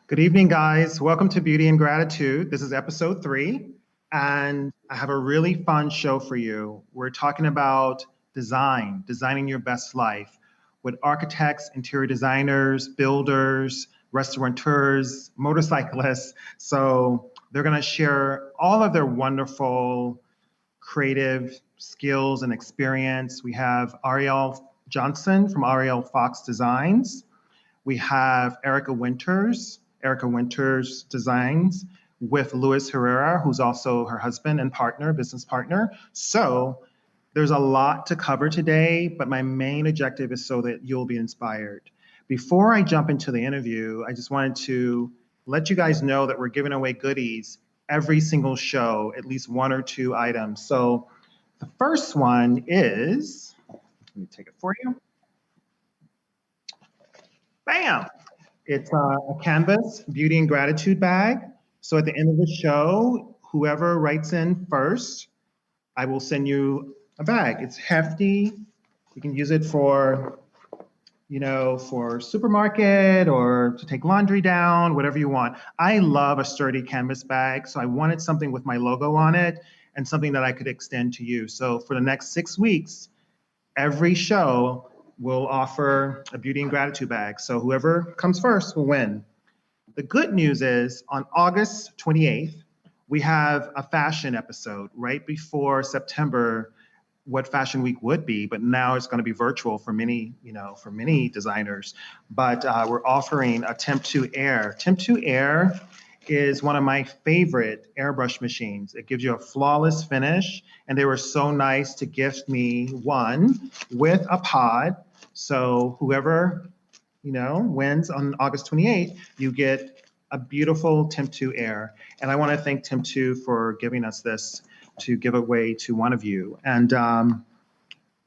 Good evening, guys. Welcome to Beauty and Gratitude. This is episode 3, and I have a really fun show for you. We're talking about designing your best life with architects, interior designers, builders, restaurateurs, motorcyclists. So they're going to share all of their wonderful creative skills and experience. We have Ariel Johnson from Ariel Fox Designs. We have Erika Winters Designs with Louis Herrera, who's also her husband and partner, business partner. So there's a lot to cover today, but my main objective is so that you'll be inspired. Before I jump into the interview, I just wanted to let you guys know that we're giving away goodies every single show, at least 1 or 2 items. So the first one is, let me take it for you. Bam! It's a canvas beauty and gratitude bag. So at the end of the show, whoever writes in first, I will send you a bag. It's hefty. You can use it for, for supermarket or to take laundry down, whatever you want. I love a sturdy canvas bag, so I wanted something with my logo on it and something that I could extend to you. So for the next 6 weeks, every show will offer a beauty and gratitude bag. So whoever comes first will win. The good news is on August 28th, we have a fashion episode right before September, what Fashion Week would be, but now it's going to be virtual for many, for many designers. But we're offering a Temp 2 Air. Temp 2 Air is one of my favorite airbrush machines. It gives you a flawless finish, and they were so nice to gift me one with a pod. So whoever, wins on August 28th, you get a beautiful Temp 2 Air. And I want to thank Temp 2 for giving us this to give away to one of you. And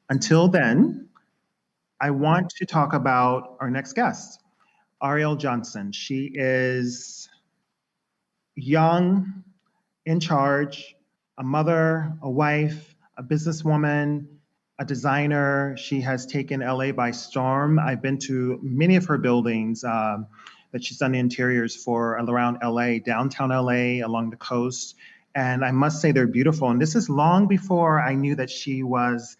until then, I want to talk about our next guest, Ariel Johnson. She is young, in charge, a mother, a wife, a businesswoman, a designer. She has taken LA by storm. I've been to many of her buildings that she's done the interiors for around LA, downtown LA, along the coast. And I must say they're beautiful. And this is long before I knew that she was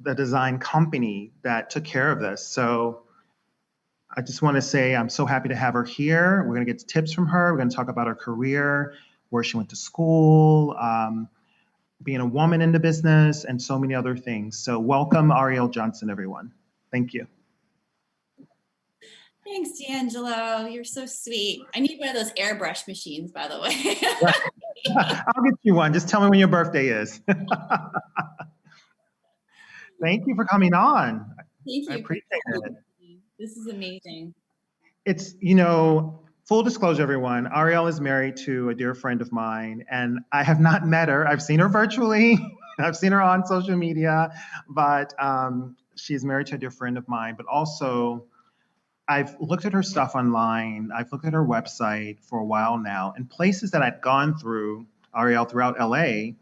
the design company that took care of this. So I just want to say I'm so happy to have her here. We're going to get tips from her. We're going to talk about her career, where she went to school, being a woman in the business, and so many other things. So welcome, Ariel Johnson, everyone. Thank you. Thanks, D'angelo. You're so sweet. I need one of those airbrush machines, by the way. I'll get you one. Just tell me when your birthday is. Thank you for coming on. Thank you. I appreciate it. This is amazing. It's, full disclosure, everyone, Ariel is married to a dear friend of mine, and I have not met her. I've seen her virtually. I've seen her on social media, but she's married to a dear friend of mine. But also, I've looked at her stuff online. I've looked at her website for a while now, and places that I'd gone through, Ariel, throughout LA, I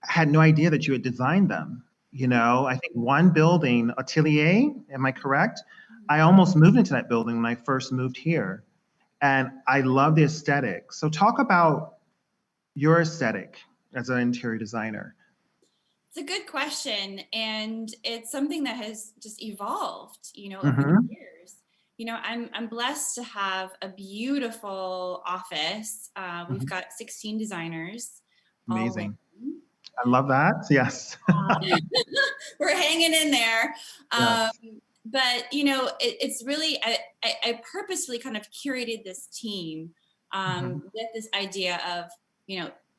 had no idea that you had designed them. I think one building, Atelier, am I correct? I almost moved into that building when I first moved here. And I love the aesthetic. So talk about your aesthetic as an interior designer. It's a good question. And it's something that has just evolved, over the years. I'm blessed to have a beautiful office. We've got 16 designers. Amazing. I love that. Yes. We're hanging in there. Yes. But, it's really, I purposefully kind of curated this team with this idea of,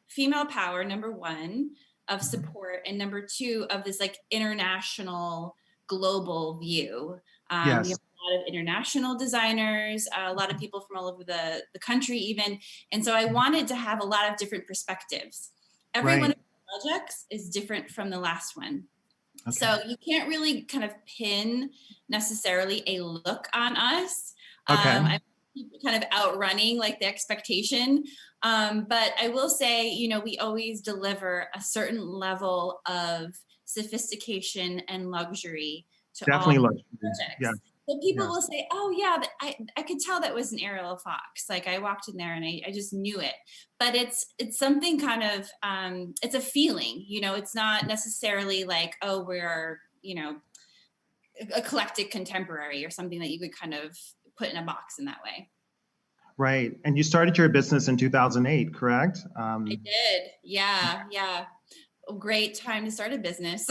female power, number one, of support, and number 2, of this like international global view. Yes. We have a lot of international designers, a lot of people from all over the country even. And so I wanted to have a lot of different perspectives. Every one of the projects is different from the last one. Okay. So you can't really kind of pin necessarily a look on us. Okay. I'm kind of outrunning like the expectation. But I will say, we always deliver a certain level of sophistication and luxury to all projects. Yeah. So people Yes. will say, oh yeah, I could tell that was an Ariel Fox. Like I walked in there and I just knew it. But it's something kind of, it's a feeling, you know, it's not necessarily like, oh, we're, you know, eclectic contemporary or something that you could kind of put in a box in that way. Right. And you started your business in 2008, correct? I did. Yeah. Yeah. A great time to start a business.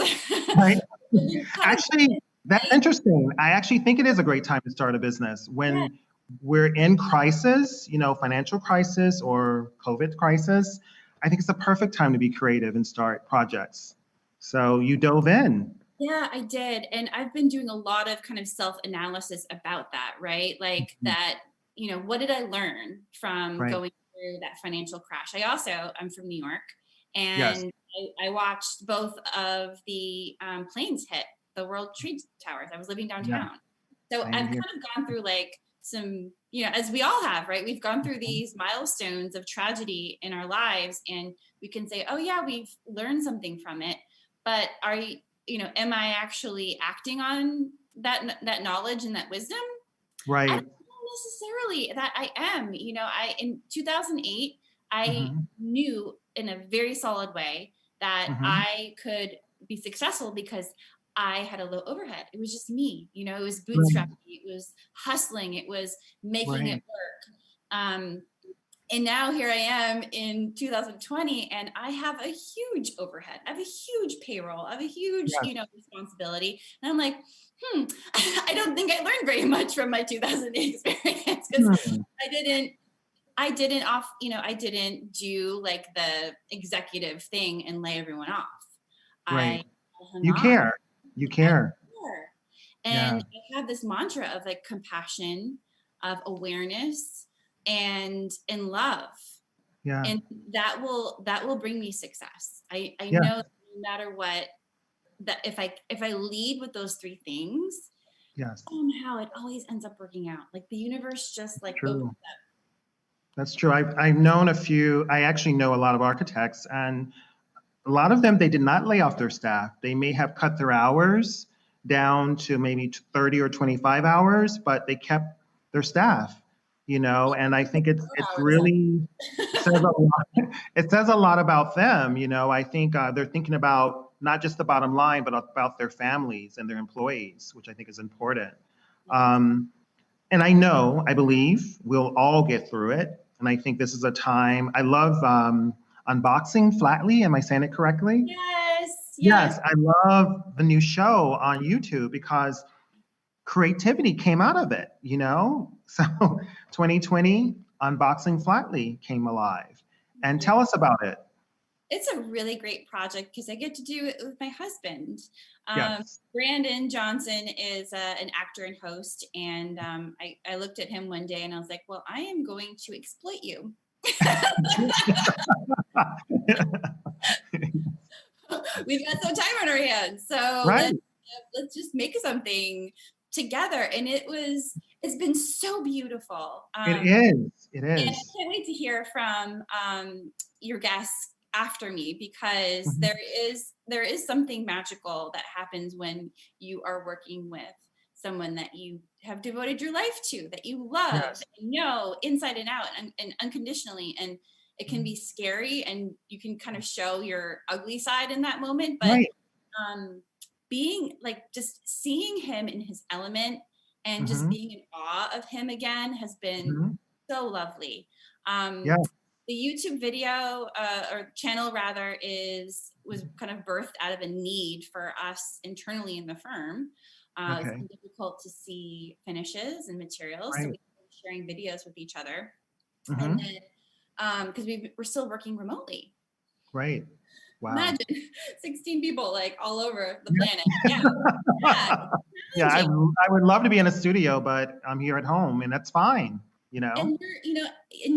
Right. Kind of, Actually, that's interesting. I actually think it is a great time to start a business yeah. when we're in crisis, you know, financial crisis or COVID crisis. I think it's the perfect time to be creative and start projects. So you dove in. Yeah, I did. And I've been doing a lot of kind of self-analysis about that, right? Like that, you know, what did I learn from Right. going through that financial crash? I'm from New York, Yes. and I watched both of the planes hit the World Trade Towers. I was living Yeah. downtown. So I've Same kind here. of gone through like some, you know, as we all have, right? We've gone through these milestones of tragedy in our lives, and we can say, oh yeah, we've learned something from it. But are you, you know, am I actually acting on that knowledge and that wisdom? I don't Right. know necessarily that I am. You know, in 2008, I Hmm. knew in a very solid way that Hmm. I could be successful because I had a low overhead. It was just me. You know, it was Right. bootstrapping. It was hustling. It was making it Right. work. And now here I am in 2020, and I have a huge overhead. I have a huge payroll. I have a huge, Yes. you know, responsibility. And I'm like, I don't think I learned very much from my 2008 experience because Hmm. I didn't do like the executive thing and lay everyone off. Right. I hung You on. care. You I care. care. Yeah. And I have this mantra of like compassion, of awareness, and love. Yeah. And that will bring me success. I Yeah. know that no matter what, that if I lead with those three things, Yes. somehow it always ends up working out. Like the universe just like opens True. up. That's true. I've known a few, I actually know a lot of architects, and a lot of them, they did not lay off their staff. They may have cut their hours down to maybe 30 or 25 hours, but they kept their staff, you know, and I think it's Hours. really says a lot. It says a lot about them, you know. I think they're thinking about not just the bottom line, but about their families and their employees, which I think is important. Um, and I know, I believe we'll all get through it. And I think this is a time, I love Unboxing Flatly. Am I saying it correctly? Yes, yes. Yes, I love the new show on YouTube because creativity came out of it, you know? So 2020, Unboxing Flatly came alive. And Yeah. tell us about it. It's a really great project because I get to do it with my husband. Yes. Brandon Johnson is an actor and host, and I looked at him one day and I was like, well, I am going to exploit you. We've got some time on our hands, so Right. let's just make something together. And it's been so beautiful. It is. It And I is. can't wait to hear from your guests after me, because Mhm. there is something magical that happens when you are working with someone that you have devoted your life to, that you love, Yes. that you know inside and out, and unconditionally. And it can be scary, and you can kind of show your ugly side in that moment. But Right. being like, just seeing him in his element and just Hmm. being in awe of him again has been Hmm. so lovely. Yeah. The YouTube video or channel rather was kind of birthed out of a need for us internally in the firm. It's Okay. been difficult to see finishes and materials, so Right. we've been sharing videos with each other. And Hmm. then because we're still working remotely. Right. Wow. Imagine 16 people like all over the Yeah. planet. Yeah, yeah, Yeah, challenging. I would love to be in a studio, but I'm here at home, and that's fine, you know? And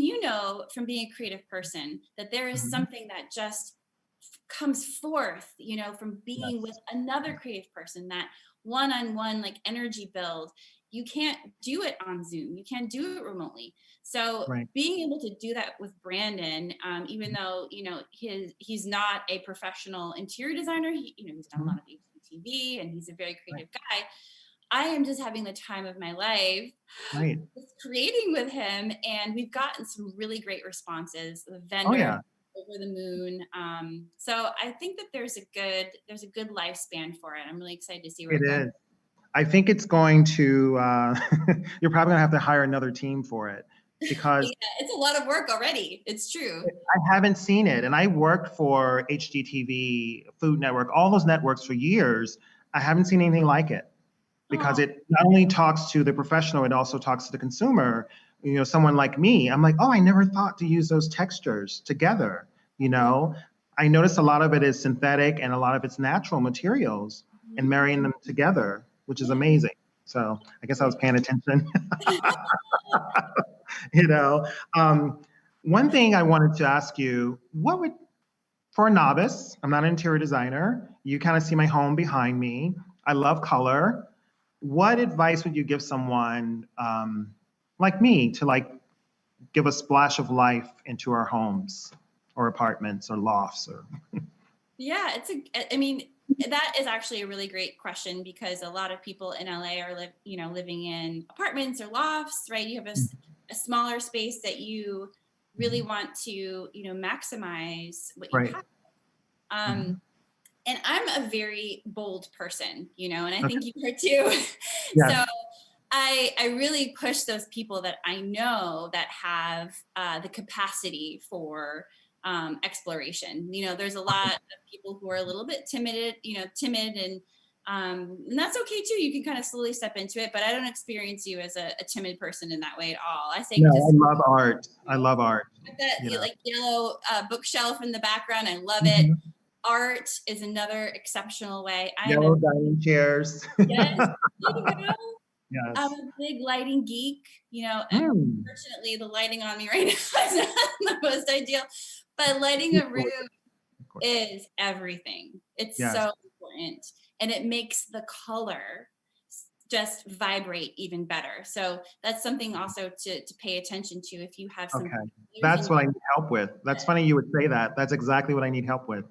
you know from being a creative person that there is Mhm. something that just comes forth, you know, from being with Yes. another creative person, that one-on-one like energy build. You can't do it on Zoom. You can't do it remotely. So Right. being able to do that with Brandon, even though, you know, he's not a professional interior designer, he's done a lot Mhm. of TV, and he's a very Right. creative guy. I am just having the time of my life Right. just creating with him. And we've gotten some really great responses. The Oh vendor yeah, over the moon. So I think that there's a good lifespan for it. I'm really excited to see where it it goes. is. I think it's going to, you're probably gonna have to hire another team for it because Yeah, it's a lot of work already. It's true. I haven't seen it. And I worked for HGTV, Food Network, all those networks for years. I haven't seen anything like it because Oh, it not only talks to the professional, it also talks to the consumer. You know, someone like me, I'm like, oh, I never thought to use those textures together. You know, I noticed a lot of it is synthetic and a lot of it's natural materials and mhm. marrying them together, which is Yeah. amazing. So I guess I was Yeah. paying attention. you know, um, one thing I wanted to ask you, what would, for a novice, I'm not an interior designer. You kind of see my home behind me. I love color. What advice would you give someone like me to like give a splash of life into our homes or apartments or lofts or Yeah, I mean, that is actually a really great question because a lot of people in LA are living in apartments or lofts, right? You have a smaller space that you really want to, maximize what you right? have. Mhm. Um, and I'm a very bold person, and I Okay. think you are too. Yes. So I really push those people that I know that have the capacity for exploration. There's a lot of people who are a little bit timid, and that's okay too. You can kind of slowly step into it, but I don't experience you as a timid person in that way at all. I No, think I just love art. I love art. with that You know. like yellow bookshelf in the background. I love it. Mhm. Art is another exceptional way. I am a Yellow dining chairs. yes, you know, I'm yes. a big lighting geek. Mm. Unfortunately, the lighting on me right now is not the most ideal, but lighting a room Of course. is everything. It's Yes. so important, and it makes the color just vibrate even better. So that's something also to pay attention to if you have some Okay. colors in That's your what I need help with. That's funny you would say that. That's exactly what I need help with,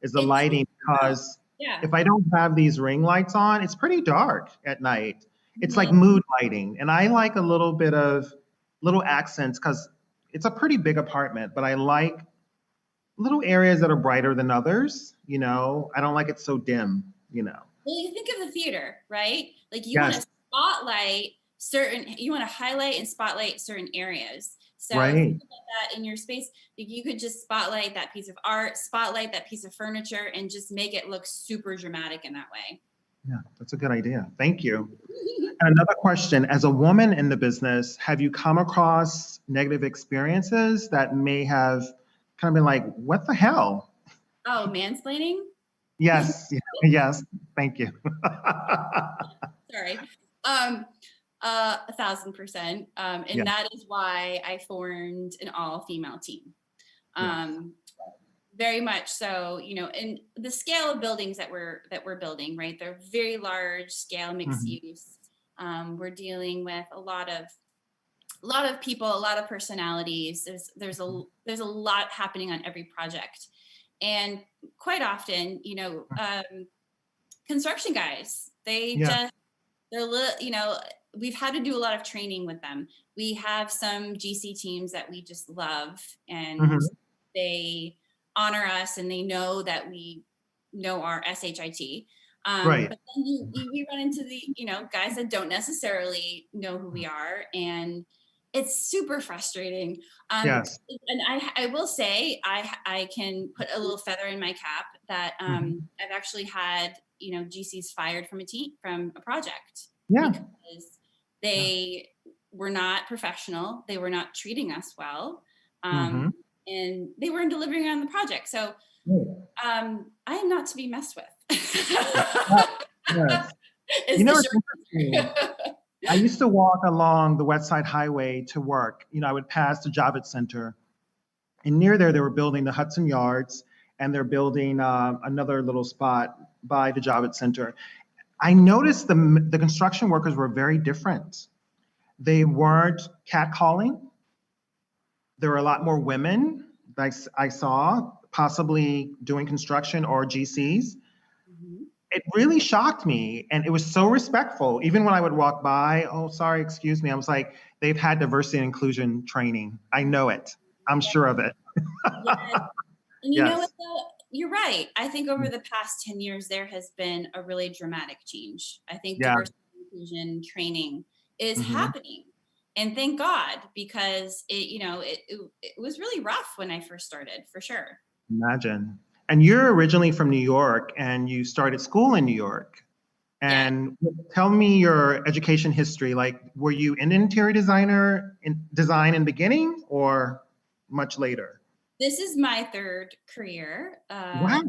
is the it takes lighting, because yeah. if I don't have these ring lights on, it's pretty dark at night. It's like Mhm. mood lighting. And I like a little bit of little accents because it's a pretty big apartment, but I like little areas that are brighter than others. You know, I don't like it so dim, you know. Well, you think of the theater, right? Like Yes, you want to highlight and spotlight certain areas. So think right. about that in your space. Like you could just spotlight that piece of art, spotlight that piece of furniture, and just make it look super dramatic in that way. Yeah, that's a good idea. Thank you. And another question, as a woman in the business, have you come across negative experiences that may have kind of been like, what the hell? Oh, mansplaining? Yes, yes, thank you. Sorry. Um, 1,000%. Yeah. And that is why I formed an all-female team. Yes. Um, very much so, and the scale of buildings that we're building, right? They're very large scale mixed Mhm. use. We're dealing with a lot of people, a lot of personalities. There's a lot happening on every project, and quite often, construction guys, Yeah. they're we've had to do a lot of training with them. We have some GC teams that we just love, and Mhm. they honor us, and they know that we know our SHIT. Right. But then we run into the guys that don't necessarily know who we are, and it's super frustrating. Yes. And I will say I can put a little feather in my cap that Mhm. I've actually had GCs fired from a project Yeah. because Yeah. they were not professional. They were not treating us well, Mhm. and they weren't delivering on the project. So Right. I am not to be messed with. Yes. Is You the know, it's short interesting. answer. I used to walk along the West Side Highway to work. You know, I would pass the Javits Center, and near there, they were building the Hudson Yards, and they're building another little spot by the Javits Center. I noticed the construction workers were very different. They weren't catcalling. There were a lot more women I saw possibly doing construction or GCs. Mhm. it really shocked me. And it was so respectful. Even when I would walk by, oh, sorry, excuse me. I was like, they've had diversity and inclusion training. I know it. I'm sure of it. Yes. And you know what, Yes. though? You're right. I think over the past 10 years, there has been a really dramatic change. I think Yeah. diversity and inclusion training is Hmm. happening. And thank God, because it was really rough when I first started, for sure. Imagine. And you're originally from New York and you started school in New York. Yeah. And tell me your education history. Like, were you an interior designer in design in beginning or much later? This is my third career. Wow.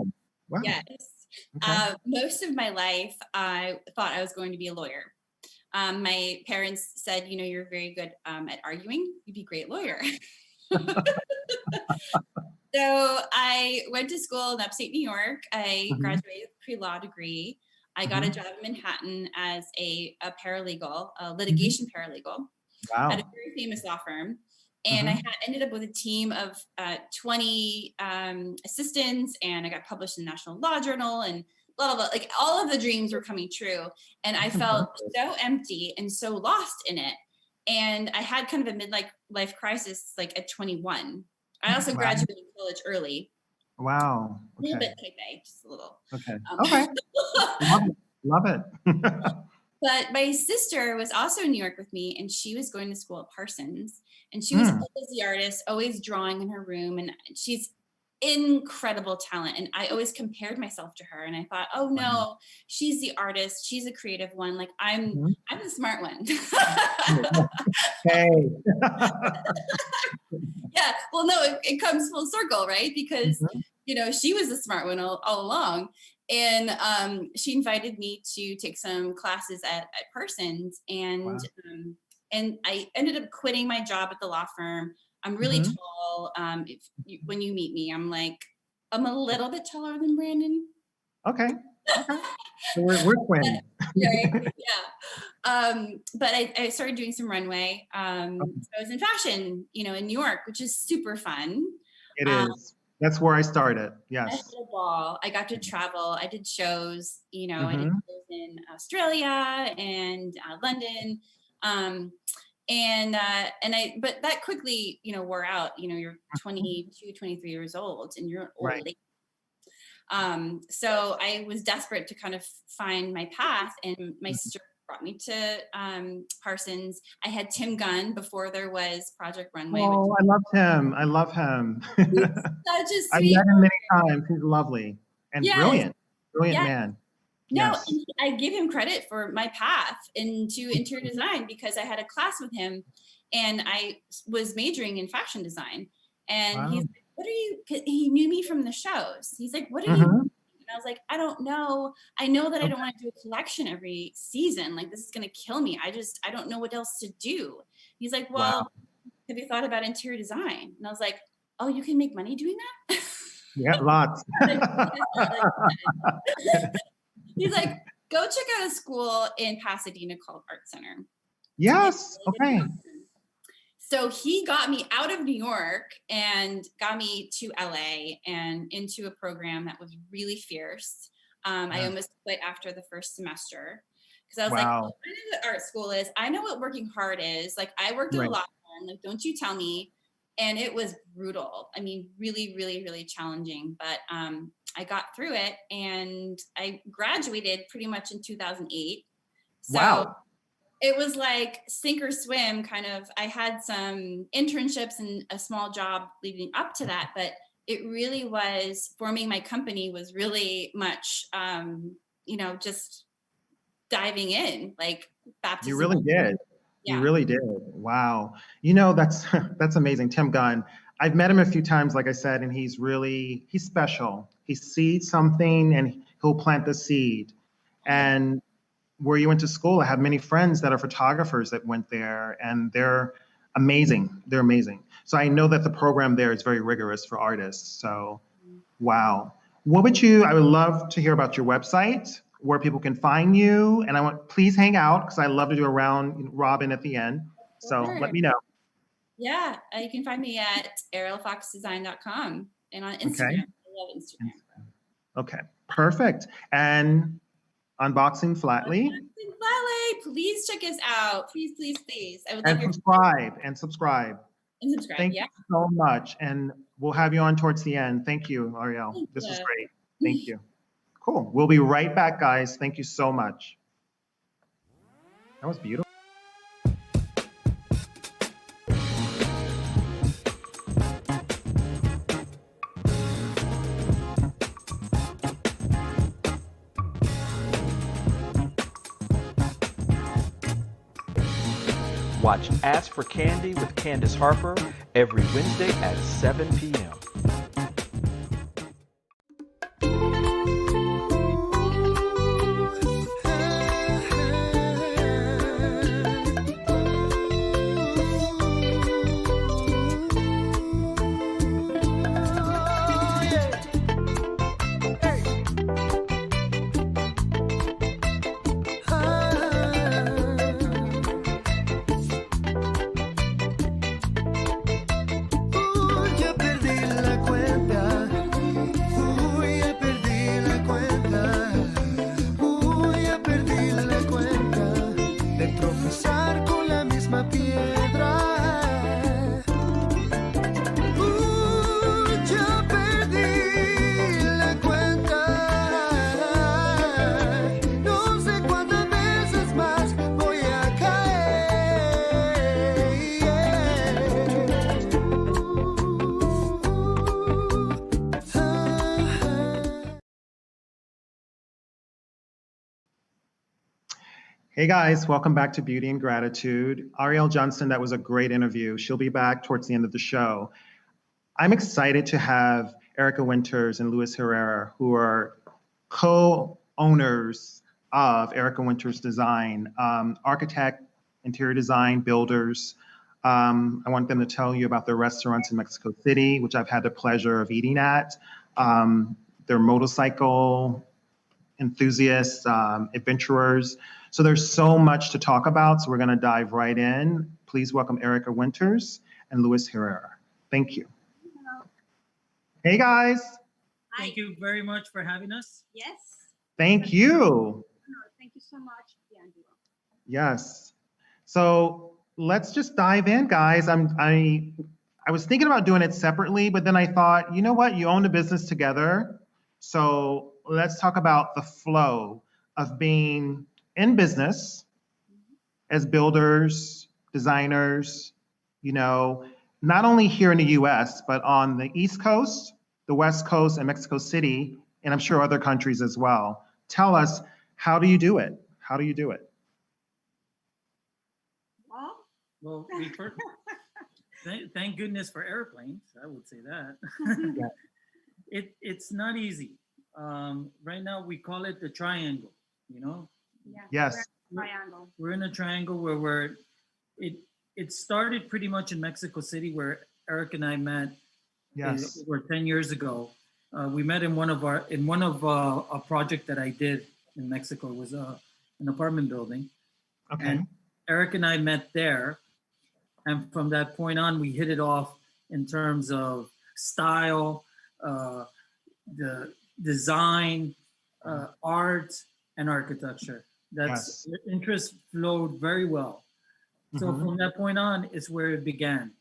Wow. Yes. Okay. Most of my life, I thought I was going to be a lawyer. My parents said, you're very good at arguing. You'd be a great lawyer. So I went to school in upstate New York. I Hmm. graduated with a pre-law degree. I got a Hmm. job in Manhattan as a paralegal, a Hmm. litigation paralegal at a Wow. very famous law firm. And I Hmm. had ended up with a team of 20 assistants, and I got published in the National Law Journal and blah, blah, blah. Like all of the dreams were coming true. And I That's felt impressive. so empty and so lost in it. And I had kind of a midlife life crisis like at 21. I also Wow. graduated college early, Wow. a little Okay. bit type A, just a little. Okay. Um, Okay. Love it. Love it. But my sister was also in New York with me, and she was going to school at Parsons. And she was Mm. always the artist, always drawing in her room. And she's incredible talent. And I always compared myself to her. And I thought, oh Wow. no, she's the artist. She's a creative one. Like Mhm. I'm the smart one. Hey. Yeah. Well, no, it comes full circle, right? Because, Mhm. she was the smart one all along. And she invited me to take some classes at Parsons. Wow. And I ended up quitting my job at the law firm. I'm really Mhm. tall. When you meet me, I'm a little bit taller than Brandon. Okay. Okay. So we're twins. Right. Yeah. But I started doing some runway. Okay. So I was in fashion, in New York, which is super fun. It Um, is. That's where I started. I had Yes. a ball. I got to travel. I did shows, I did Mhm. shows in Australia and London. Um, but that quickly, wore out. You're 22, 23 years old and you're an old Right. lady. So I was desperate to kind of find my path, and my Mhm. sister brought me to Parsons. I had Tim Gunn before there was Project Runway, which Oh, I love him. I love him. he's such a I've sweet. met him many times. He's lovely and Yes, brilliant. Brilliant yes. man. No, Yes. and I give him credit for my path into interior design because I had a class with him, and I was majoring in fashion design. And he's Wow. like, "What are you?" 'Cause he knew me from the shows. He's like, "What are you?" Mhm. And I was like, "I don't know. I know that I Okay. don't want to do a collection every season. Like this is going to kill me. I don't know what else to do." He's like, Wow. "Well, have you thought about interior design?" And I was like, "Oh, you can make money doing that?" Yeah, lots. Like, like, he's like, go check out a school in Pasadena called Art Center. It's Yes. really going to be Okay. awesome. So he got me out of New York and got me to LA and into a program that was really fierce. I Yeah. almost quit after the first semester because I was like, oh, Wow. I know what art school is. I know what working hard is. Like I worked at a Right. law firm. Like, don't you tell me. And it was brutal. I mean, really, really, really challenging. But I got through it and I graduated pretty much in 2008. So Wow. it was like sink or swim kind of. I had some internships and a small job leading up to that, but it really was forming my company was really much, just diving in, like You baptism. really did. You Yeah. really did. Wow. That's that's amazing. Tim Gunn. I've met him a few times, like I said, and he's special. He sees something and he'll plant the seed. And where you went to school, I have many friends that are photographers that went there and they're amazing. They're amazing. So I know that the program there is very rigorous for artists. So wow. I would love to hear about your website, where people can find you. And please hang out because I love to do a round robin at the end. So Sure. let me know. Yeah. You can find me at arielfoxdesign.com and on Okay. Instagram. I love Instagram. Okay. Perfect. And Unboxing Flatly. Unboxing Flatly. Please check us out. Please, please, please. I would love And your subscribe, and subscribe. and subscribe. Thank Yeah. you so much. And we'll have you on towards the end. Thank you, Ariel. Thank This was you. great. Thank you. Cool. We'll be right back, guys. Thank you so much. That was beautiful. Watch Ask for Candy with Candace Harper every Wednesday at 7 p.m. Hey guys, welcome back to Beauty and Gratitude. Ariel Johnson, that was a great interview. She'll be back towards the end of the show. I'm excited to have Erika Winters and Luis Herrera, who are co-owners of Erika Winters Design, architect, interior design, builders. I want them to tell you about their restaurants in Mexico City, which I've had the pleasure of eating at. Their motorcycle enthusiasts, adventurers. So there's so much to talk about. So we're going to dive right in. Please welcome Erika Winters and Luis Herrera. Thank you. Hello. Hey guys. Hi. Thank you very much for having us. Yes. Thank you. Thank you so much, D'angelo. Yes. So let's just dive in, guys. I was thinking about doing it separately, but then I thought, you know what? You own the business together. So let's talk about the flow of being in business as builders, designers, you know, not only here in the US, but on the East Coast, the West Coast, and Mexico City, and I'm sure other countries as well. Tell us, how do you do it? How do you do it? Well, thank goodness for airplanes. I would say that. Yeah. It's not easy. Right now we call it the triangle. You know. Yeah. Yes. Triangle. We're in a triangle where it started pretty much in Mexico City, where Eric and I met. Yes. Over 10 years ago. We met in one of a project that I did in Mexico. It was an apartment building. Okay. And Eric and I met there. And from that point on, we hit it off in terms of style, the design, art, and architecture. That's Yes. the interest flowed very well. So from that point on is where it began.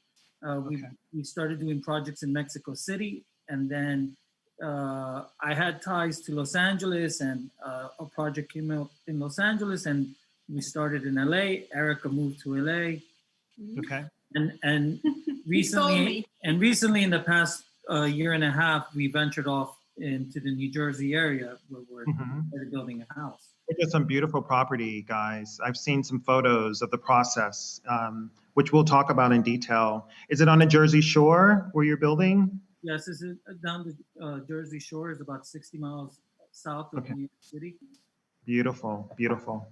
We started doing projects in Mexico City, and then I had ties to Los Angeles, and a project came out in Los Angeles, and we started in LA. Erika moved to LA. Okay. And recently in the past year and a half, we ventured off into the New Jersey area where we're building a house. It's some beautiful property, guys. I've seen some photos of the process, which we'll talk about in detail. Is it on the Jersey Shore where you're building? Yes, this is down the Jersey Shore. Is about 60 miles south of New York City. Beautiful, beautiful.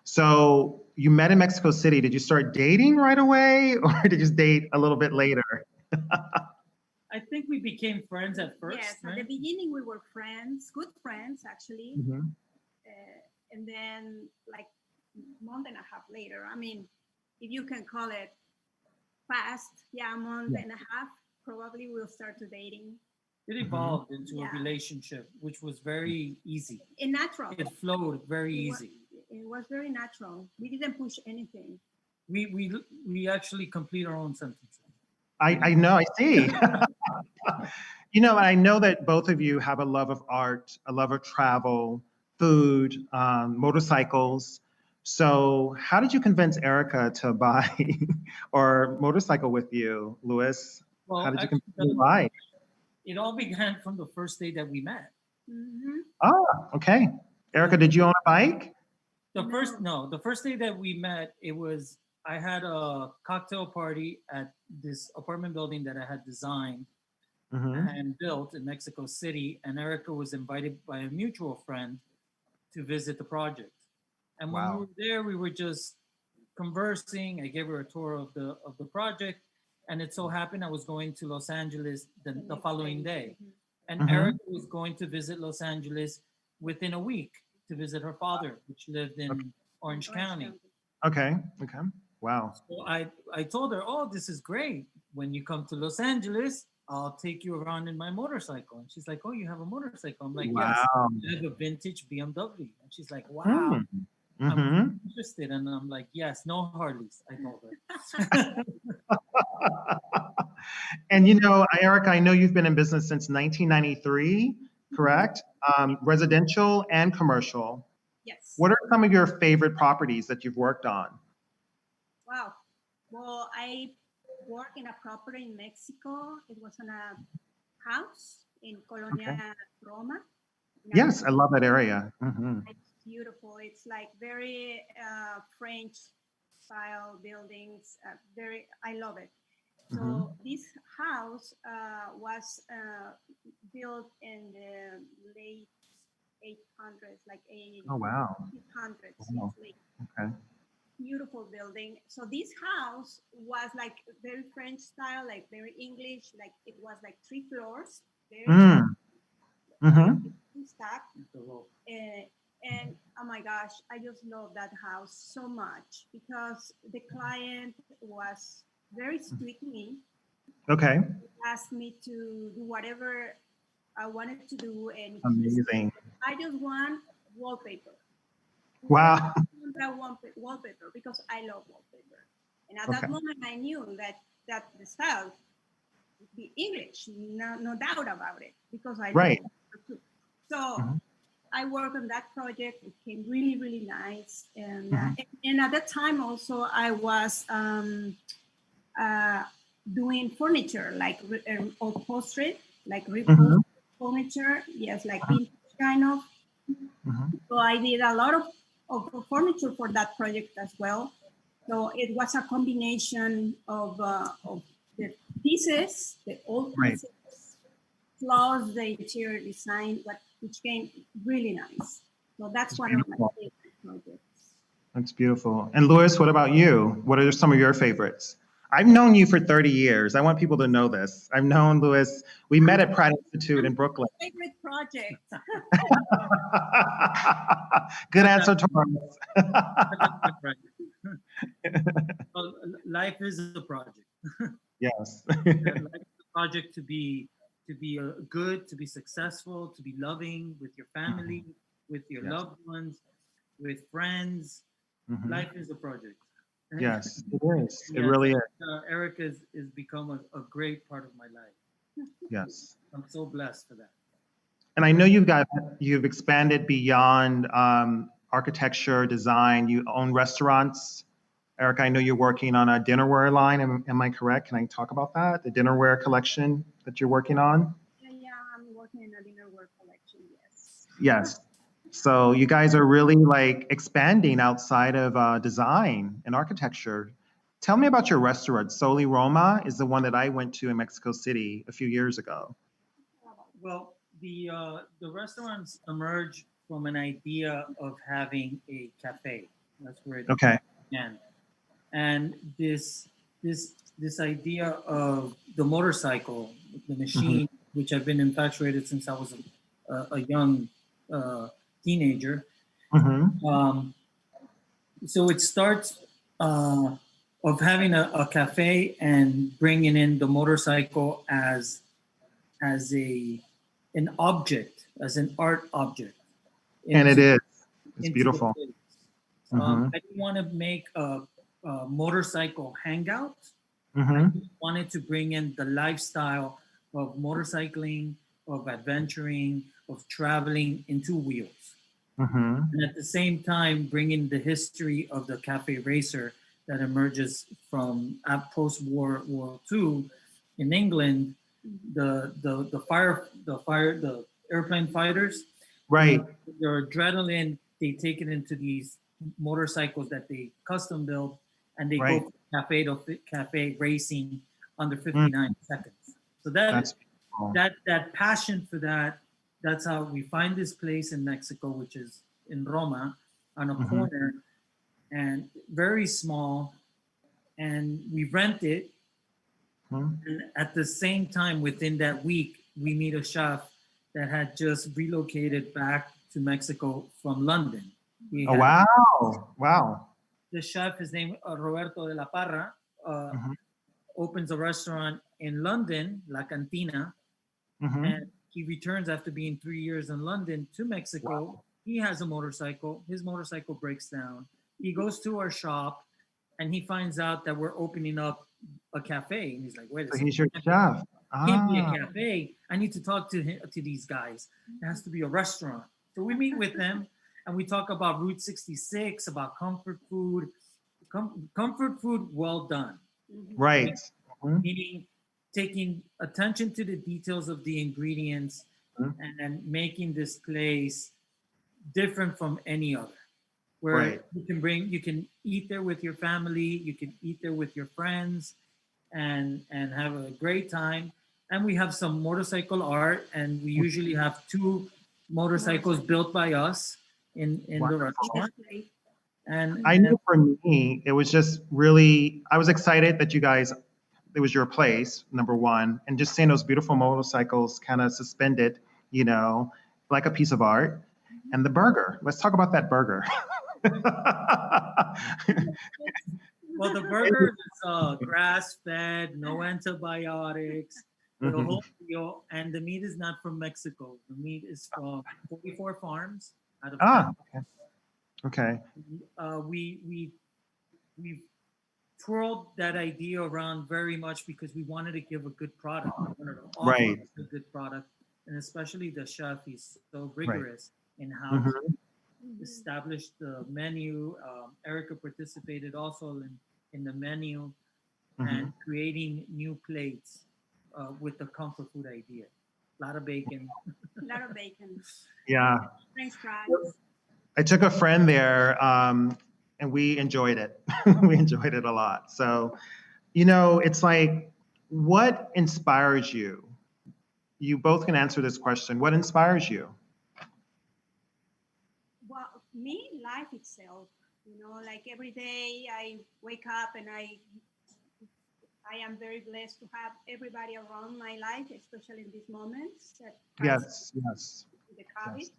So you met in Mexico City. Did you start dating right away, or did you just date a little bit later? I think we became friends at first. Yes, right? at the beginning we were friends, good friends actually. And then like a month and a half later, I mean, if you can call it fast, a month and a half, probably we'll start to dating. It evolved into a relationship, which was very easy. And natural. It flowed very easy. It was very natural. We didn't push anything. We actually complete our own sentences. I know, I see. You know, I know that both of you have a love of art, a love of travel, food, motorcycles. So how did you convince Erika to buy or motorcycle with you, Louis? Well, how did you actually, convince her to buy? It all began from the first day that we met. Ah, okay. Erika, did you own a bike? The first day that we met, I had a cocktail party at this apartment building that I had designed and built in Mexico City, and Erika was invited by a mutual friend to visit the project. And when we were there, we were just conversing. I gave her a tour of the project, and it so happened I was going to Los Angeles the following day, and Erika was going to visit Los Angeles within a week to visit her father, which lived in Orange County. Okay. Wow. So I told her, oh, this is great. When you come to Los Angeles, I'll take you around in my motorcycle. And she's like, oh, you have a motorcycle? I'm like, yes, I have a vintage BMW. And she's like, wow, I'm interested. And I'm like, yes, no Harleys, I told her. And you know, Erika, I know you've been in business since 1993, correct? Residential and commercial. Yes. What are some of your favorite properties that you've worked on? Wow. Well, I worked in a property in Mexico. It was on a house in Colonia Roma. Yes, I love that area. It's beautiful. It's like very French style buildings. I love it. So this house was built in the late 800s, like Oh, wow. 800s. Wow. Okay. Beautiful building. So this house was like very French style, like very English, like it was like 3 floors, very stacked. And oh my gosh, I just love that house so much because the client was very sweet to me. Okay. He asked me to do whatever I wanted to do, and amazing. I just want wallpaper. Wow. That wallpaper because I love wallpaper, and at that moment I knew that the style would be English, no doubt about it, because I love it. So I worked on that project. It came really nice, and at that time also I was doing furniture like upholstery, like repost furniture, yes, like vintage kind of. So I did a lot of furniture for that project as well. So it was a combination of the pieces, the old pieces, plus the interior design, which came really nice. So that's one of my favorite projects. That's beautiful. And Louis, what about you? What are some of your favorites? I've known you for 30 years. I want people to know this. I've known Louis. We met at Pratt Institute in Brooklyn. Favorite project. Good answer, Torrance. Well, life is a project. Yes. Life is a project to be good, to be successful, to be loving with your family, with your loved ones, with friends. Life is a project. Yes, it is. It really is. Erika has become a great part of my life. Yes. I'm so blessed for that. And I know you've expanded beyond architecture, design. You own restaurants. Erika, I know you're working on a dinnerware line. Am I correct? Can I talk about that? The dinnerware collection that you're working on? Yeah, I'm working in a dinnerware collection, yes. Yes. So you guys are really like expanding outside of design and architecture. Tell me about your restaurant. Soli Roma is the one that I went to in Mexico City a few years ago. Well, the restaurants emerged from an idea of having a cafe. That's where it began. And this idea of the motorcycle, the machine, which I've been infatuated since I was a young teenager. So it starts of having a cafe and bringing in the motorcycle as as an object, as an art object. And it is. It's into the beautiful. place. Mhm. I didn't want to make a motorcycle hangout. I Mhm. just wanted to bring in the lifestyle of motorcycling, of adventuring, of traveling in two wheels. Mhm. And at the same time, bringing the history of the cafe racer that emerges from post-war World II in England, the airplane fighters, Right. their adrenaline, they take it into these motorcycles that they custom build, and they Right. go from cafe to cafe racing under Mm. 59 seconds. So That's beautiful. that passion for that, that's how we find this place in Mexico, which is in Roma, on a Mhm. corner, and very small, and we rent it. Mhm. And at the same time, within that week, we meet a chef that had just relocated back to Mexico from London. Oh, wow. Wow. The chef, his name Roberto de la Parra, Mhm. opens a restaurant in London, La Cantina, Mhm. and he returns after being 3 years in London to Mexico. Wow. He has a motorcycle. His motorcycle breaks down. He goes to our shop, and he finds out that we're opening up a cafe. And he's like, "Wait a So second, he's your chef. can't be a Ah. cafe. I need to talk to these guys. It has to be a restaurant." So we meet with them, and we talk about Route 66, about comfort food, comfort food well done. Right. Mhm. Meaning taking attention to the details of the ingredients Mhm. and making this place different from any other. Where Right. you can eat there with your family, you can eat there with your friends, and have a great time. And we have some motorcycle art, and we usually have 2 motorcycles built by us in the restaurant. And I knew for me, it was just really, I was excited that you guys, it was your place, number one, and just seeing those beautiful motorcycles kind of suspended, you know, like a piece of art. And the burger, let's talk about that burger. well, the burger is grass-fed, no antibiotics, the Mhm. whole deal, and the meat is not from Mexico. The meat is from 44 farms out of Ah, Texas. okay. We twirled that idea around very much because we wanted to give a good product. We wanted to offer Right. a good product, and especially the chef, he's so Right. rigorous in how Mhm. he established the menu. Erika participated also in the menu and Mhm. creating new plates with the comfort food idea. A lot of bacon. A lot of bacon, Yeah. French fries. I took a friend there, and we enjoyed it. We enjoyed it a lot. So, you know, it's like, what inspires you? You both can answer this question. What inspires you? Well, me, life itself. You know, like every day I wake up and I am very blessed to have everybody around my life, especially in these moments that Yes, yes. the COVID. Yes.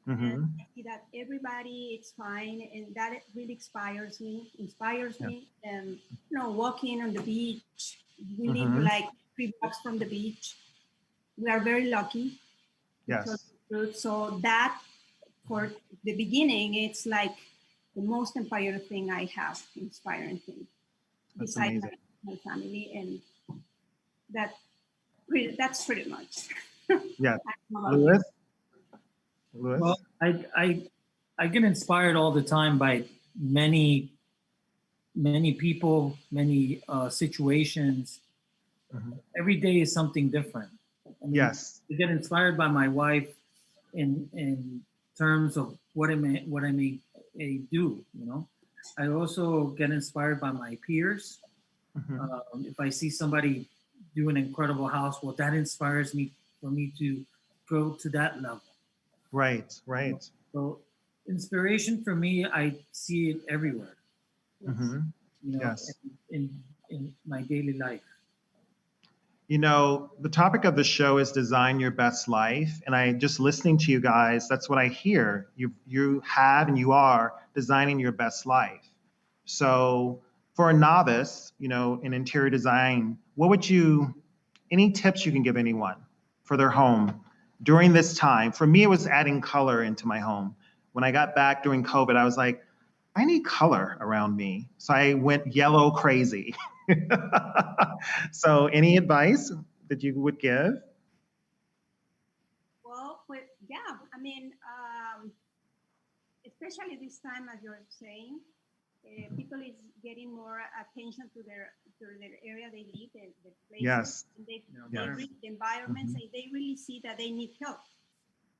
And Mm-hmm. I see that everybody is fine, and that it really inspires me. And you know, walking on the beach. We live Mhm. like 3 blocks from the beach. We are very lucky. Yes. So that for the beginning, it's like the most inspiring thing I have, inspiring thing. That's Besides amazing. my family, and that's pretty much. Yes. I don't know about you. Louis? Louis? Well, I get inspired all the time by many people, many situations. Mhm. Every day is something different. I mean, Yes. I get inspired by my wife in terms of what I may do. You know, I also get inspired by my peers. Mhm. If I see somebody do an incredible house, well, that inspires me for me to go to that level. Right, right. So inspiration for me, I see it everywhere. Mhm. You know, Yes. in my daily life. You know, the topic of the show is design your best life. And I just listening to you guys, that's what I hear. You have and you are designing your best life. So for a novice, you know, in interior design, what would you, any tips you can give anyone for their home during this time. For me, it was adding color into my home. When I got back during COVID, I was like, I need color around me. So I went yellow crazy. So any advice that you would give? Well, yeah, I mean, especially this time, as you're saying, people is getting more attention to their area they live, the places, Yes. and they Yes. read the environments, and they really see that they need help.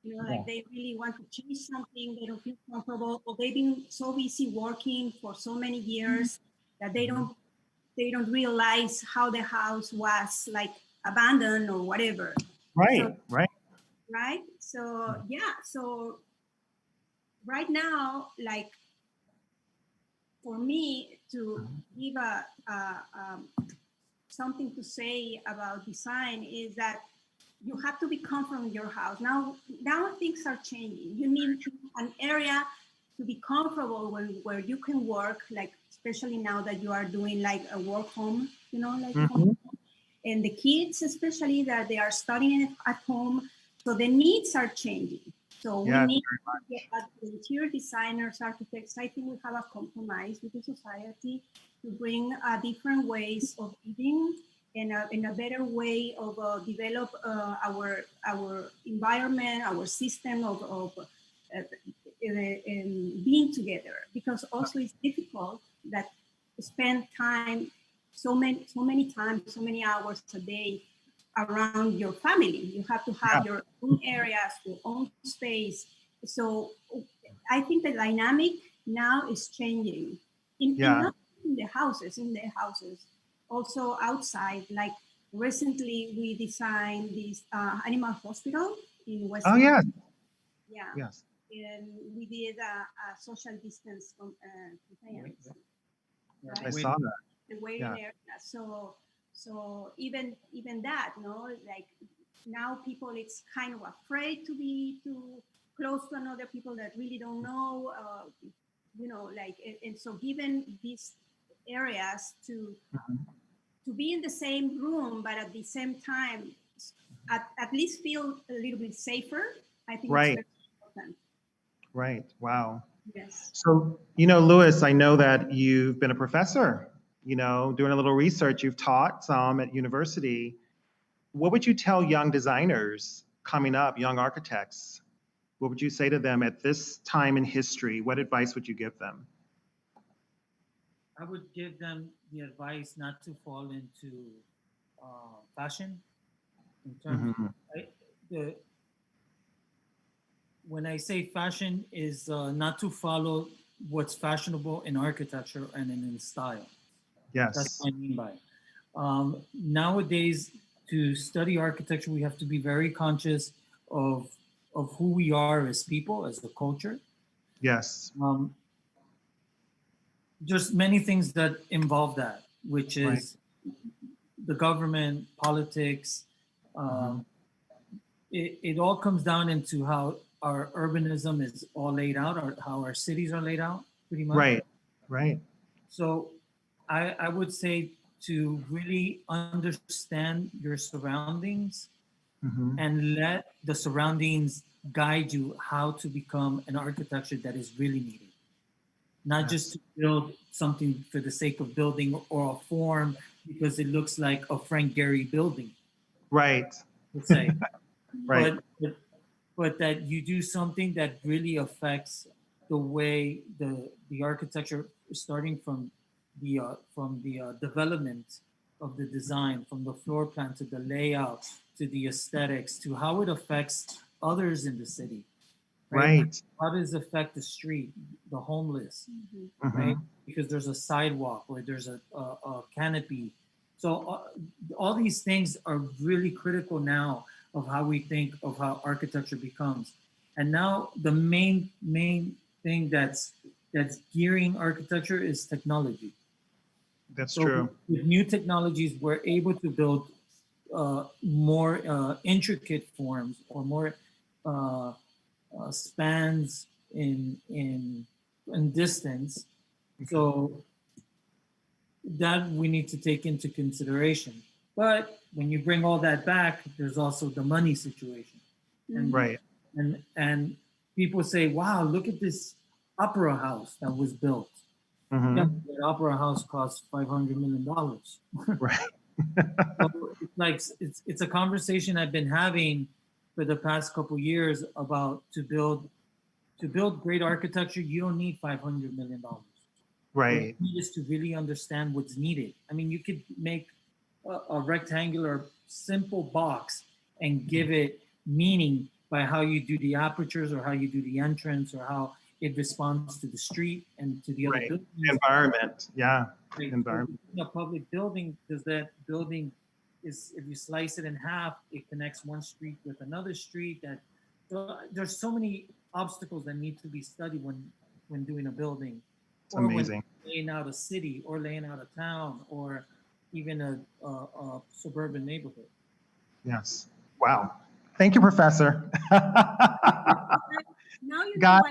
You know, like they really want to change something, they don't feel comfortable, or they've been so busy working for so many years that they don't realize how the house was like abandoned or whatever. Right, So, right. right. So yeah, so right now, like for me to give something to say about design is that you have to be comfortable in your house. Now things are changing. You need an area to be comfortable where you can work, like especially now that you are doing like a work home, you know, like and the kids, especially that they are studying at home. So the needs are changing. So we need to get the interior designers, architects. I think we have a compromise with the society to bring different ways of living and a better way of develop our environment, our system of being together. Because also it's difficult that spend time so many times, so many hours a day around your family. You have to have your own areas, your own space. So I think the dynamic now is changing. Not in the houses, also outside. Like recently we designed this animal hospital in West. Oh, yeah. Yeah. Yes. And we did a social distance compliance. Right? I saw that. The waiting area. So even that, no, like now people it's kind of afraid to be too close to another people that really don't know, you know, like and so given these areas to be in the same room, but at the same time at least feel a little bit safer. I think it's very important. Right. Wow. Yes. So, you know, Louis, I know that you've been a professor, you know, doing a little research. You've taught some at university. What would you tell young designers coming up, young architects? What would you say to them at this time in history? What advice would you give them? I would give them the advice not to fall into fashion. In terms of when I say fashion is not to follow what's fashionable in architecture and in style. Yes. That's what I mean by it. Nowadays, to study architecture, we have to be very conscious of who we are as people, as a culture. Yes. Just many things that involve that, which is the government, politics. It all comes down into how our urbanism is all laid out, or how our cities are laid out, pretty much. Right, right. So I would say to really understand your surroundings and let the surroundings guide you how to become an architecture that is really needed. Not just to build something for the sake of building or a form because it looks like a Frank Gehry building. Right. Let's say. Right. But that you do something that really affects the way the architecture, starting from the development of the design, from the floor plan to the layout to the aesthetics to how it affects others in the city. Right. How does it affect the street, the homeless, right? Because there's a sidewalk or there's a canopy. So all these things are really critical now of how we think of how architecture becomes. And now the main thing that's gearing architecture is technology. That's true. With new technologies, we're able to build more intricate forms or more spans in distance. So that we need to take into consideration. But when you bring all that back, there's also the money situation. And, Right. And people say, wow, look at this opera house that was built. Mm-hmm. Yeah, that opera house cost $500 million. Right. So it's like it's a conversation I've been having for the past couple years about to build great architecture. You don't need $500 million. Right. What you need is to really understand what's needed. I mean, you could make a rectangular, simple box and give it meaning by how you do the apertures or how you do the entrance or how it responds to the street and to the other Right. buildings. The environment. Yeah. Right. Environment. So a public building, does that building is, if you slice it in half, it connects one street with another street. That so there's so many obstacles that need to be studied when doing a building. It's or amazing. When laying out a city or laying out a town or even a suburban neighborhood. Yes. Wow. Thank you, Professor. Now you know Guys,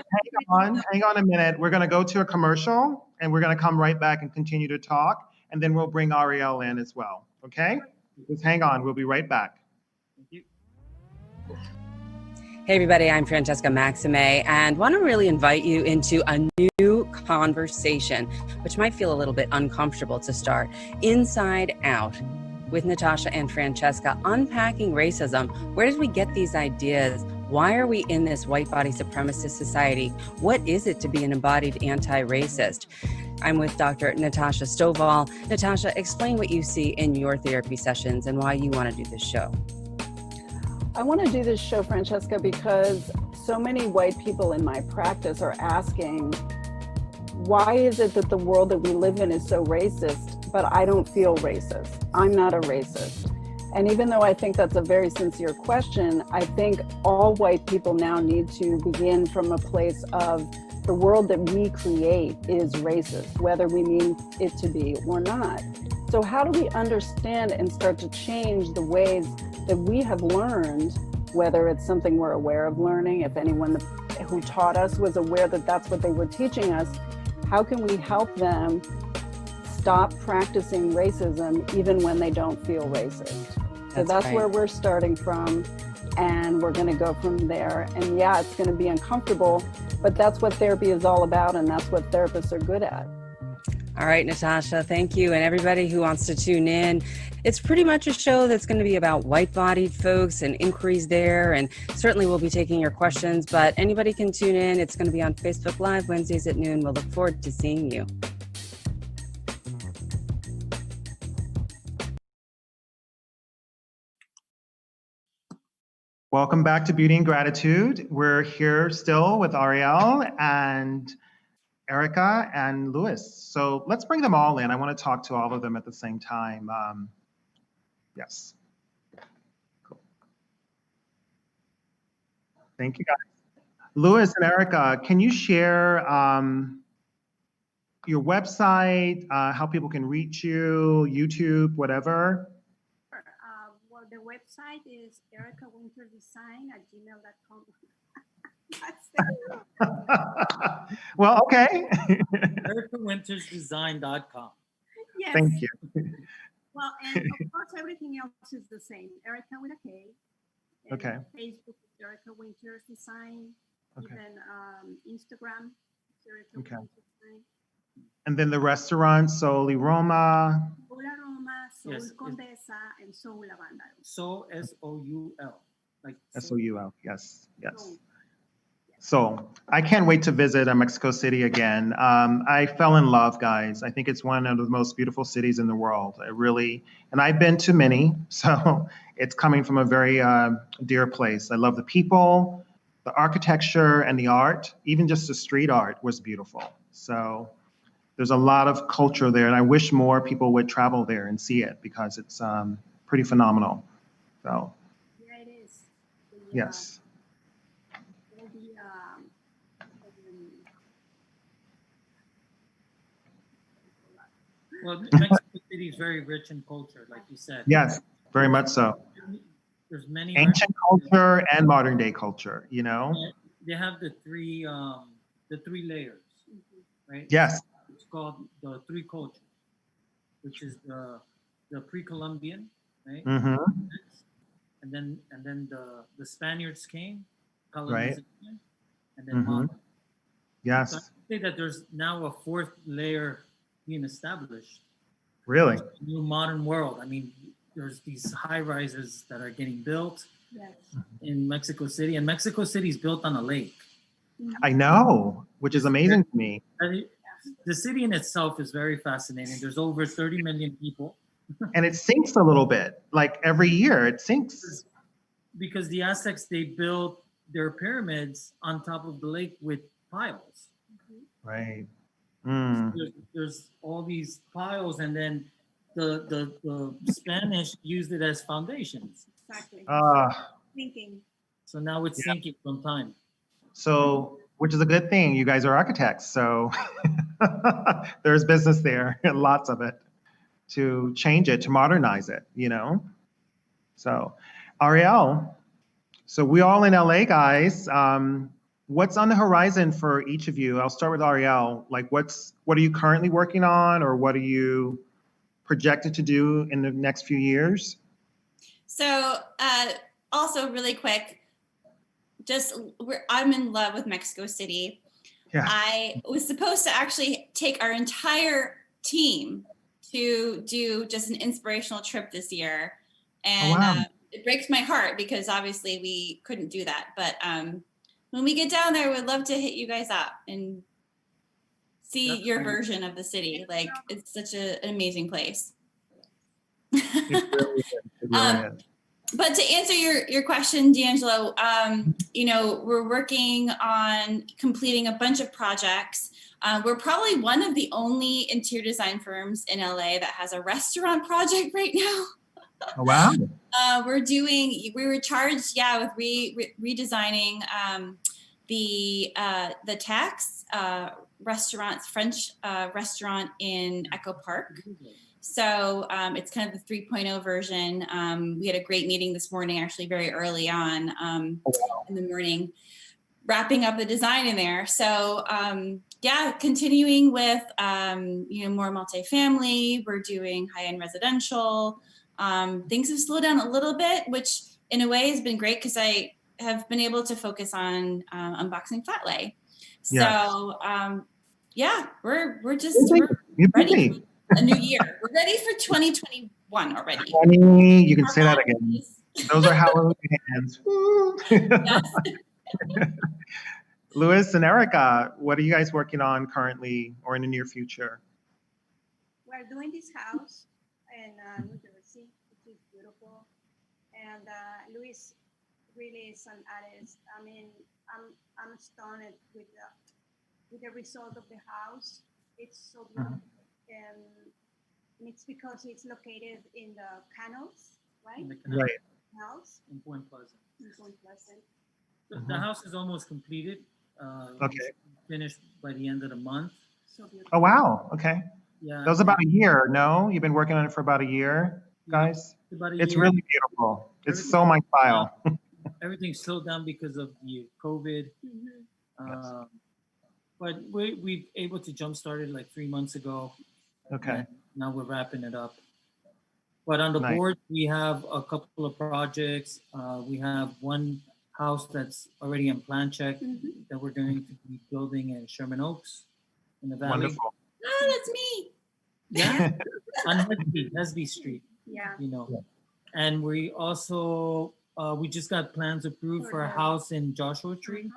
why hang on a minute. We're going to go to a commercial and we're going to come right back and continue to talk. And then we'll bring Ariel in as well. Okay? Just hang on. We'll be right back. Thank you. Hey everybody, I'm Francesca Maxime and want to really invite you into a new conversation, which might feel a little bit uncomfortable to start. Inside Out with Natasha and Francesca, unpacking racism. Where did we get these ideas? Why are we in this white body supremacist society? What is it to be an embodied anti-racist? I'm with Dr. Natasha Stovall. Natasha, explain what you see in your therapy sessions and why you want to do this show. I want to do this show, Francesca, because so many white people in my practice are asking, why is it that the world that we live in is so racist, but I don't feel racist? I'm not a racist. And even though I think that's a very sincere question, I think all white people now need to begin from a place of the world that we create is racist, whether we mean it to be or not. So how do we understand and start to change the ways that we have learned, whether it's something we're aware of learning, if anyone who taught us was aware that that's what they were teaching us, how can we help them stop practicing racism even when they don't feel racist? So that's right. Where we're starting from, and we're going to go from there. And yeah, it's going to be uncomfortable, but that's what therapy is all about, and that's what therapists are good at. All right, Natasha, thank you. And everybody who wants to tune in, it's pretty much a show that's going to be about white-bodied folks and inquiries there. And certainly we'll be taking your questions, but anybody can tune in. It's going to be on Facebook Live Wednesdays at noon. We'll look forward to seeing you. Welcome back to Beauty and Gratitude. We're here still with Ariel and Erika and Louis. So let's bring them all in. I want to talk to all of them at the same time. Yes. Cool. Thank you, guys. Louis and Erika, can you share your website, how people can reach you, YouTube, whatever? Well, the website is erikawinterdesign@gmail.com. That's it. Well, okay. ErikaWintersDesign.com. Yes. Thank you. Well, and of course, everything else is the same. Erika with a K. And Okay. Facebook is Erika Winters Design. Okay. Even Instagram, Erika Okay. Winters Design. And then the restaurant, Soli Roma. Soul Aroma, Soul Yes, Condesa, and Soul Lavanda. Soul, S-O-U-L. Like S-O-U-L, yes, yes. Soul. So I can't wait to visit Mexico City again. I fell in love, guys. I think it's one of the most beautiful cities in the world. I really, and I've been to many, so it's coming from a very dear place. I love the people, the architecture, and the art. Even just the street art was beautiful. So there's a lot of culture there, and I wish more people would travel there and see it because it's pretty phenomenal. So Yeah, it is. yes. Well, Mexico City is very rich in culture, like you said. Yes, very much so. There's many Ancient culture and modern day culture, you know? They have the three layers, right? Yes. It's called the three cultures, which is the pre-Columbian, right? Mm-hmm. And then the Spaniards came, Right. colonization, and then Mm-hmm. modern. So I Yes. say that there's now a fourth layer being established. Really. New modern world. I mean, there's these high rises that are getting built Yes. in Mexico City, and Mexico City is built on a lake. I know, which is amazing to me. The city in itself is very fascinating. There's over 30 million people. And it sinks a little bit, like every year it sinks. Because the Aztecs, they built their pyramids on top of the lake with piles. Right. Mm. There's all these piles, and then the Spanish used it as foundations. Exactly. Thinking. So now it's sinking from time. So, which is a good thing. You guys are architects, so there's business there, and lots of it, to change it, to modernize it, you know? So, Ariel, so we're all in LA, guys. What's on the horizon for each of you? I'll start with Ariel. Like, what are you currently working on, or what are you projected to do in the next few years? So, also really quick, I'm in love with Mexico City. Yeah. I was supposed to actually take our entire team to do just an inspirational trip this year. And it breaks my heart because obviously we couldn't do that. But when we get down there, we'd love to hit you guys up and see your version of the city. Like, it's such an amazing place. It really is. It really is. But to answer your question, D'Angelo, you know, we're working on completing a bunch of projects. We're probably one of the only interior design firms in LA that has a restaurant project right now. Oh, wow. We were charged, with redesigning the Tax restaurants, French restaurant in Echo Park. So it's kind of the 3.0 version. We had a great meeting this morning, actually very early on in the morning, wrapping up the design in there. So continuing with more multifamily. We're doing high-end residential. Things have slowed down a little bit, which in a way has been great because I have been able to focus on unboxing flat lay. So we're ready for a new year. We're ready for 2021 already. You can say that again. Those are Halloween hands. Louis and Erika, what are you guys working on currently or in the near future? We're doing this house in New Jersey, which is beautiful. And Louis really is an artist. I mean, I'm stunned with the result of the house. It's so beautiful. And it's because it's located in the canals, right? In the canal. Right. House. In Point Pleasant. In Point Pleasant. The house is almost completed. Okay. Finished by the end of the month. So beautiful. Oh, wow. Okay. Yeah. That was about a year, no? You've been working on it for about a year, guys? About a It's year. really beautiful. It's so my style. Everything slowed down because of the COVID. But we've able to jumpstart it like 3 months ago. Okay. And now we're wrapping it up. But on the board, we have a couple of projects. We have one house that's already in plan check that we're going to be building in Sherman Oaks in the Valley. Wonderful. Oh, that's me. Yeah, on Nesby Street. Yeah. You know, and we also we just got plans approved for a house in Joshua Tree.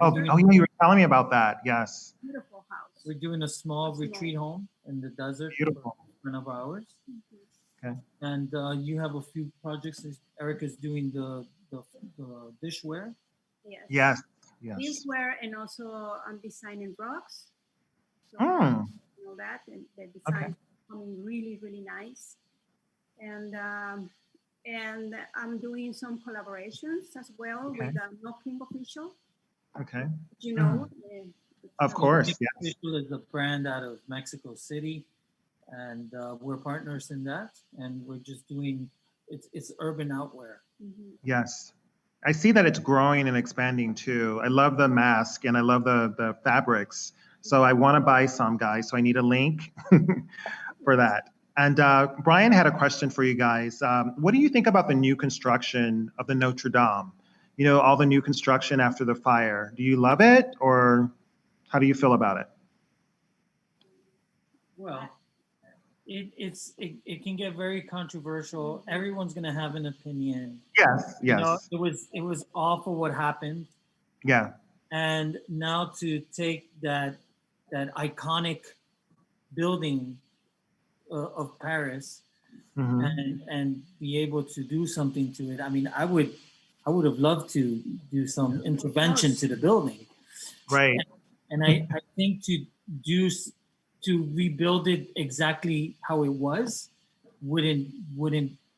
Oh, yeah, you were telling me about that. Yes. Beautiful house. We're doing a small retreat home in the desert. Beautiful. For 1 of ours. Okay. And you have a few projects. Erika's doing the dishware. Yes. Dishware, and also I'm designing rugs. So you know that, and the design is coming really, really nice. And I'm doing some collaborations as well with Knocking Official. Okay. You know. Of course, yes. Official is a brand out of Mexico City, and we're partners in that. And we're just doing it's urban outwear. Yes. I see that it's growing and expanding too. I love the mask and I love the fabrics. So I want to buy some, guys. So I need a link for that. And Brian had a question for you guys. What do you think about the new construction of the Notre Dame? You know, all the new construction after the fire. Do you love it, or how do you feel about it? Well, it can get very controversial. Everyone's gonna have an opinion. Yes, You know, yes. it was awful what happened. Yeah. And now to take that iconic building of Paris and be able to do something to it. I mean, I would have loved to do some intervention to the building. Right. And I think to rebuild it exactly how it was wouldn't.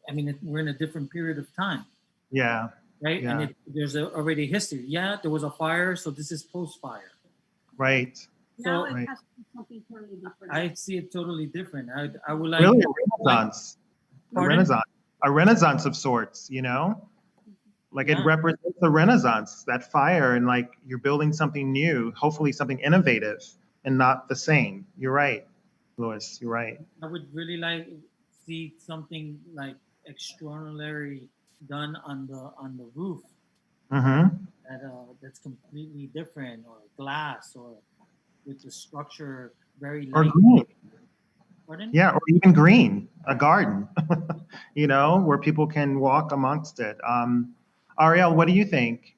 I mean, we're in a different period of time. Yeah. Right. Yeah. And there's already history. Yeah, there was a fire, so this is post-fire. Right. Now So it has to be something totally different. I see it totally different. I would like Really a renaissance. Pardon? A renaissance of sorts, you know? Like it Yeah. represents a renaissance, that fire, and like you're building something new, hopefully something innovative and not the same. You're right, Louis, you're right. I would really like to see something like extraordinary done on the roof that's completely different, or glass, or with the structure very Or light. green. Pardon? Yeah, or even green, a garden, you know, where people can walk amongst it. Ariel, what do you think?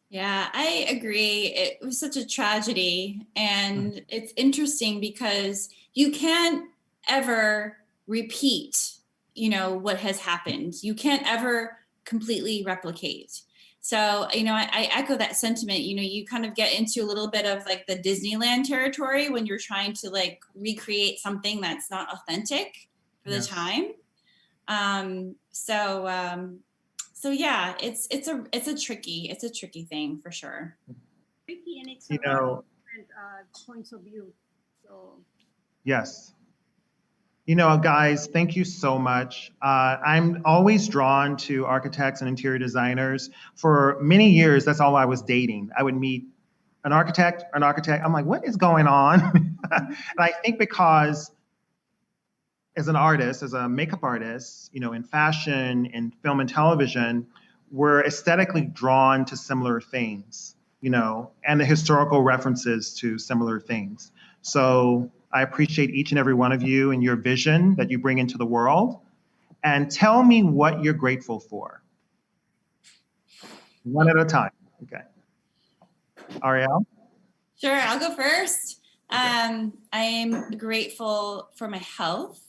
Yeah, I agree. It was such a tragedy. And it's interesting because you can't ever repeat, you know, what has happened. You can't ever completely replicate. So, you know, I echo that sentiment. You know, you kind of get into a little bit of like the Disneyland territory when you're trying to like recreate something that's not authentic for the time. So yeah, it's a tricky thing for sure. Tricky, and it's You a lot know, of different points of view. So yes. You know, guys, thank you so much. I'm always drawn to architects and interior designers. For many years, that's all I was dating. I would meet an architect. I'm like, what is going on? And I think because as an artist, as a makeup artist, you know, in fashion, in film and television, we're aesthetically drawn to similar things, you know, and the historical references to similar things. So I appreciate each and every one of you and your vision that you bring into the world. And tell me what you're grateful for. One at a time. Okay. Ariel? Sure, I'll go first. I am grateful for my health,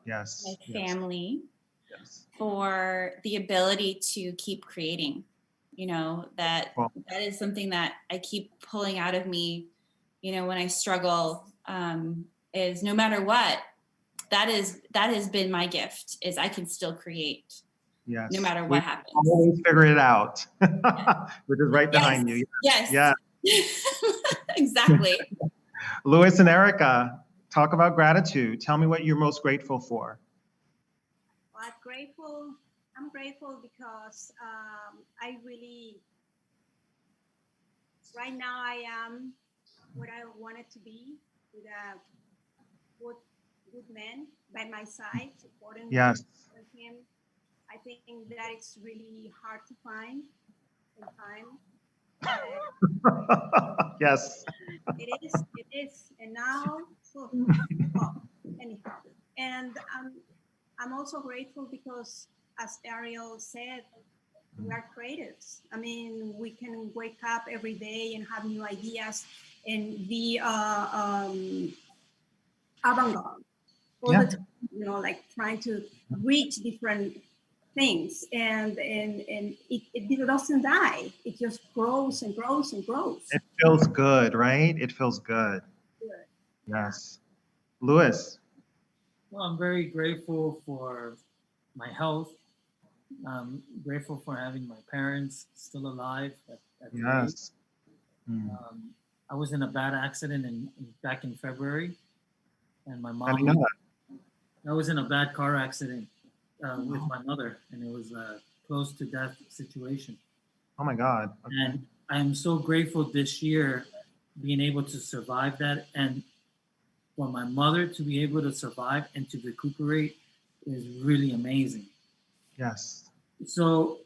Yes. my family, Yes. for the ability to keep creating. You know, that is something that I keep pulling out of me, you know, when I struggle, is no matter what, that has been my gift, is I can still create. Yes. No matter what happens. Always figure it out, which is right behind you. Yes. Yeah. Exactly. Louis and Erika, talk about gratitude. Tell me what you're most grateful for. I'm grateful because I really, right now I am what I wanted to be, with a good man by my side, supporting Yes. him. I think that it's really hard to find in time. Yes. It is. And now, anyhow. And I'm also grateful because, as Ariel said, we are creatives. I mean, we can wake up every day and have new ideas and be avant-garde all the time, you know, like trying to reach different things, and it doesn't die. It just grows and grows and grows. It feels good, right? It feels good. Yes. Louis. Well, I'm very grateful for my health. I'm grateful for having my parents still alive at Yes. I was in a bad accident back in February, and my mom. How do you know that? I was in a bad car accident with my mother, and it was a close to death situation. Oh my God. Okay. And I'm so grateful this year being able to survive that and for my mother to be able to survive and to recuperate is really amazing. Yes. So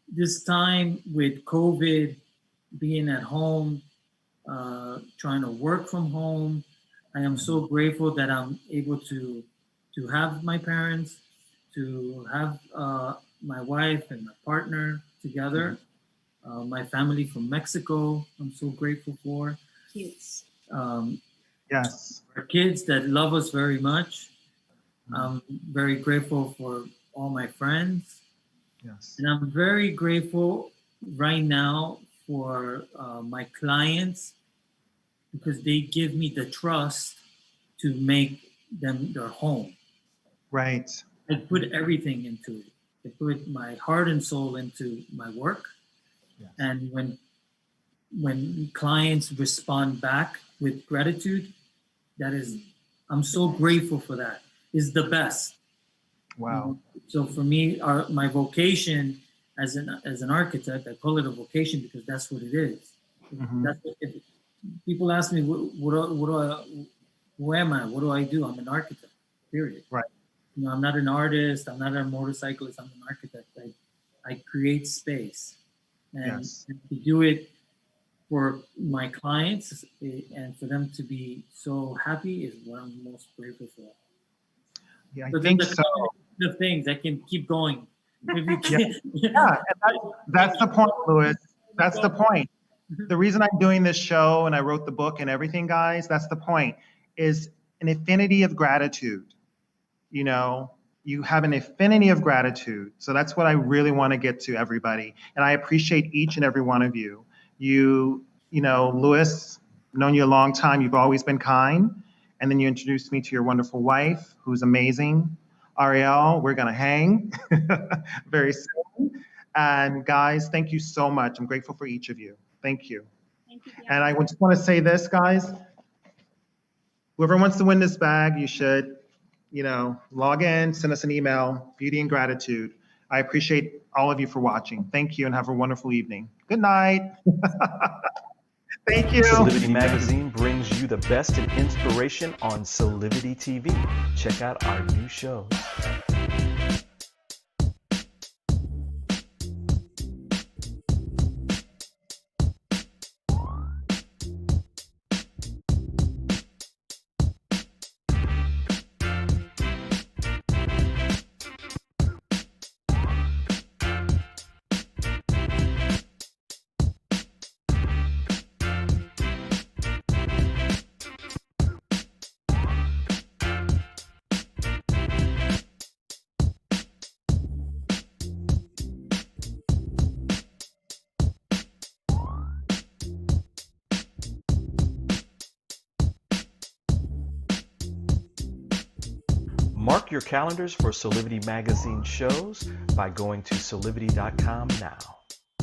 this time with COVID, being at home, trying to work from home, I am so grateful that I'm able to have my parents, to have my wife and my partner together, my family from Mexico, I'm so grateful for. Kids. Yes. Our kids that love us very much. I'm very grateful for all my friends. Yes. And I'm very grateful right now for my clients because they give me the trust to make them their home. Right. I put everything into it. I put my heart and soul into my work. Yes. And when clients respond back with gratitude, that is, I'm so grateful for that. It's the best. Wow. So for me, my vocation as an architect, I call it a vocation because that's what it is. That's what, if people ask me, who am I? What do I do? I'm an architect, period. Right. I'm not an artist. I'm not a motorcyclist. I'm an architect. I create space. And to do it for my clients and for them to be so happy is what I'm most grateful for. Yeah, I think so. The things I can keep going. Yeah, and that's the point, Louis. That's the point. The reason I'm doing this show and I wrote the book and everything, guys, that's the point, is an affinity of gratitude. You have an affinity of gratitude. So that's what I really want to get to, everybody. And I appreciate each and every one of you. Louis, I've known you a long time. You've always been kind. And then you introduced me to your wonderful wife, who's amazing. Ariel, we're going to hang very soon. And guys, thank you so much. I'm grateful for each of you. Thank you. Thank you, And I just want to say this, guys. Whoever wants to win this bag, you should, log in, send us an email, Beauty and Gratitude. I appreciate all of you for watching. Thank you and have a wonderful evening. Good night. Thank you. Solidity Magazine brings you the best in inspiration on Solidity TV. Check out our new shows. Mark your calendars for Solidity Magazine shows by going to solidity.com now.